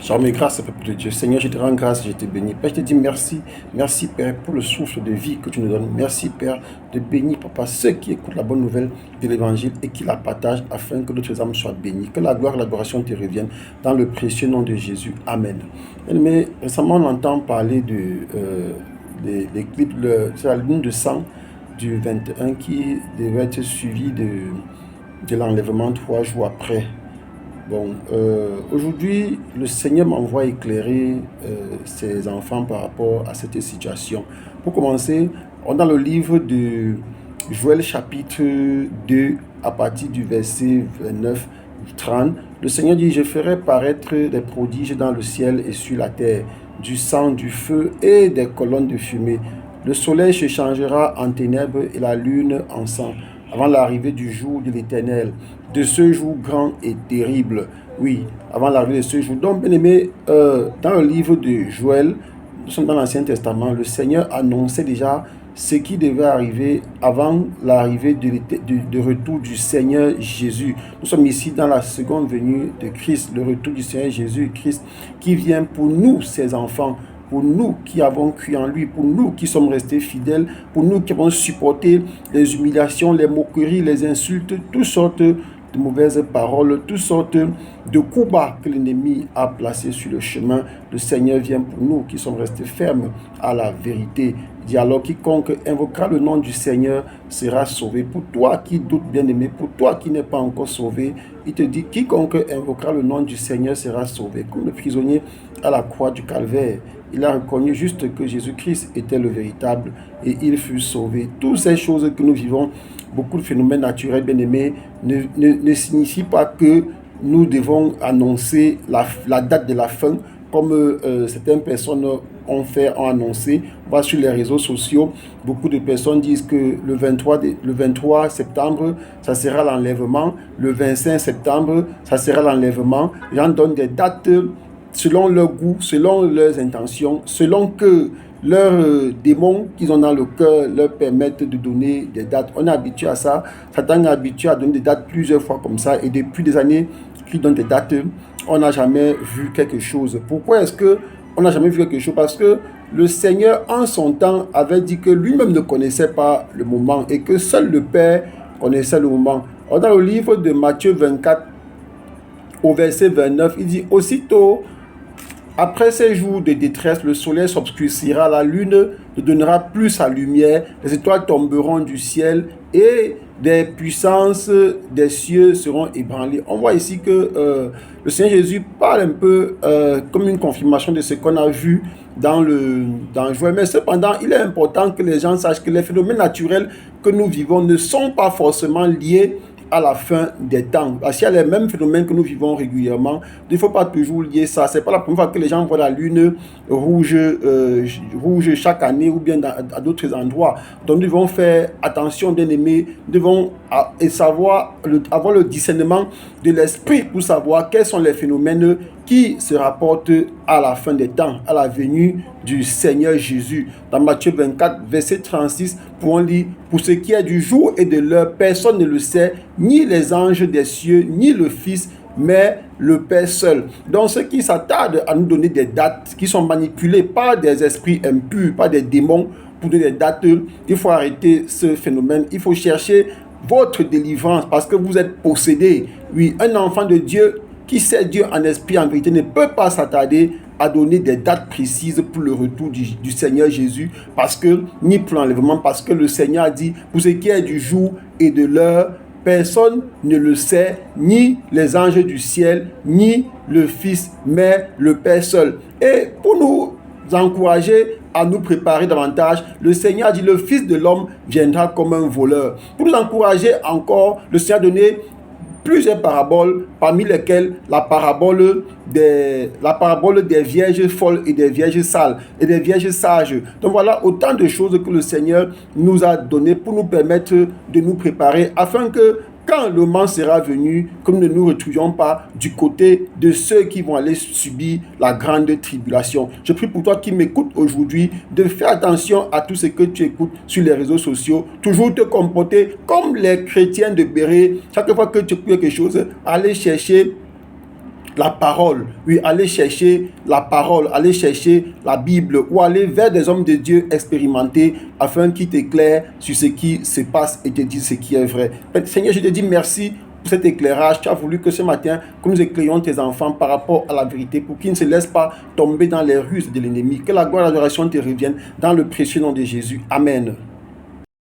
Je remets grâce, peuple de Dieu. Seigneur, je te rends grâce, je te bénis. Père, je te dis merci. Merci, Père, pour le souffle de vie que tu nous donnes. Merci, Père, de bénir, Papa, ceux qui écoutent la bonne nouvelle de l'Évangile et qui la partagent afin que d'autres âmes soient bénies. Que la gloire et l'adoration te reviennent dans le précieux nom de Jésus. Amen. Mais récemment, on entend parler des clips, c'est la lune de sang du 21 qui devait être suivi de l'enlèvement 3 jours après. Bon, aujourd'hui, le Seigneur m'envoie éclairer ses enfants par rapport à cette situation. Pour commencer, on a le livre de Joël chapitre 2 à partir du verset 29-30. Le Seigneur dit, je ferai paraître des prodiges dans le ciel et sur la terre, du sang, du feu et des colonnes de fumée. Le soleil se changera en ténèbres et la lune en sang, avant l'arrivée du jour de l'Éternel, de ce jour grand et terrible. Oui, avant l'arrivée de ce jour. Donc, bien aimé, dans le livre de Joël, nous sommes dans l'Ancien Testament, le Seigneur annonçait déjà ce qui devait arriver avant l'arrivée de retour du Seigneur Jésus. Nous sommes ici dans la seconde venue de Christ, le retour du Seigneur Jésus-Christ, qui vient pour nous, ses enfants, pour nous qui avons cru en lui, pour nous qui sommes restés fidèles, pour nous qui avons supporté les humiliations, les moqueries, les insultes, toutes sortes de mauvaises paroles, toutes sortes de coups bas que l'ennemi a placés sur le chemin. Le Seigneur vient pour nous qui sommes restés fermes à la vérité. Il dit alors, quiconque invoquera le nom du Seigneur sera sauvé. Pour toi qui doutes, bien-aimé, pour toi qui n'es pas encore sauvé, il te dit, quiconque invoquera le nom du Seigneur sera sauvé. Comme le prisonnier à la croix du Calvaire, il a reconnu juste que Jésus-Christ était le véritable et il fut sauvé. Toutes ces choses que nous vivons, beaucoup de phénomènes naturels, bien-aimés, ne signifient pas que nous devons annoncer la date de la fin, comme certaines personnes ont annoncé. On va sur les réseaux sociaux, beaucoup de personnes disent que le 23 septembre, ça sera l'enlèvement. Le 25 septembre, ça sera l'enlèvement. Les gens donnent des dates selon leur goût, selon leurs intentions, selon que leurs démons qu'ils ont dans le cœur leur permettent de donner des dates. On est habitué à ça. Satan est habitué à donner des dates plusieurs fois comme ça. Et depuis des années qu'il donne des dates, on n'a jamais vu quelque chose. Pourquoi est-ce qu'on n'a jamais vu quelque chose? Parce que le Seigneur, en son temps, avait dit que lui-même ne connaissait pas le moment et que seul le Père connaissait le moment. Alors, dans le livre de Matthieu 24, au verset 29, il dit « Aussitôt, après ces jours de détresse, le soleil s'obscurcira, la lune ne donnera plus sa lumière, les étoiles tomberont du ciel et des puissances des cieux seront ébranlées. » On voit ici que le Seigneur Jésus parle un peu comme une confirmation de ce qu'on a vu dans Joël. Mais cependant, il est important que les gens sachent que les phénomènes naturels que nous vivons ne sont pas forcément liés à la fin des temps. Parce qu'il y a les mêmes phénomènes que nous vivons régulièrement. Il ne faut pas toujours lier ça. Ce n'est pas la première fois que les gens voient la lune rouge chaque année ou bien à d'autres endroits. Donc nous devons faire attention, bien aimés. Nous devons avoir le discernement de l'esprit pour savoir quels sont les phénomènes qui se rapportent à la fin des temps, à la venue du Seigneur Jésus. Dans Matthieu 24, verset 36, on lit « Pour ce qui est du jour et de l'heure, personne ne le sait, ni les anges des cieux, ni le Fils, mais le Père seul. » Donc ceux qui s'attardent à nous donner des dates, qui sont manipulés par des esprits impurs, par des démons, pour donner des dates, il faut arrêter ce phénomène. Il faut chercher votre délivrance parce que vous êtes possédé. Oui, un enfant de Dieu qui sait Dieu en esprit, en vérité, ne peut pas s'attarder à donner des dates précises pour le retour du Seigneur Jésus, parce que, ni pour l'enlèvement, parce que le Seigneur a dit, pour ce qui est du jour et de l'heure, personne ne le sait, ni les anges du ciel, ni le Fils, mais le Père seul. Et pour nous encourager à nous préparer davantage, le Seigneur a dit, le Fils de l'homme viendra comme un voleur. Pour nous encourager encore, le Seigneur a donné plusieurs paraboles, parmi lesquelles la parabole des vierges folles et des vierges sales et des vierges sages. Donc voilà autant de choses que le Seigneur nous a données pour nous permettre de nous préparer afin que quand le moment sera venu, que nous ne nous retrouvions pas du côté de ceux qui vont aller subir la grande tribulation. Je prie pour toi qui m'écoutes aujourd'hui de faire attention à tout ce que tu écoutes sur les réseaux sociaux. Toujours te comporter comme les chrétiens de Béret. Chaque fois que tu écoutes quelque chose, aller chercher la parole. Oui, aller chercher la parole, aller chercher la Bible ou aller vers des hommes de Dieu expérimentés afin qu'ils t'éclairent sur ce qui se passe et te disent ce qui est vrai. Seigneur, je te dis merci pour cet éclairage. Tu as voulu que ce matin, que nous éclairions tes enfants par rapport à la vérité pour qu'ils ne se laissent pas tomber dans les ruses de l'ennemi. Que la gloire et l'adoration te reviennent dans le précieux nom de Jésus. Amen.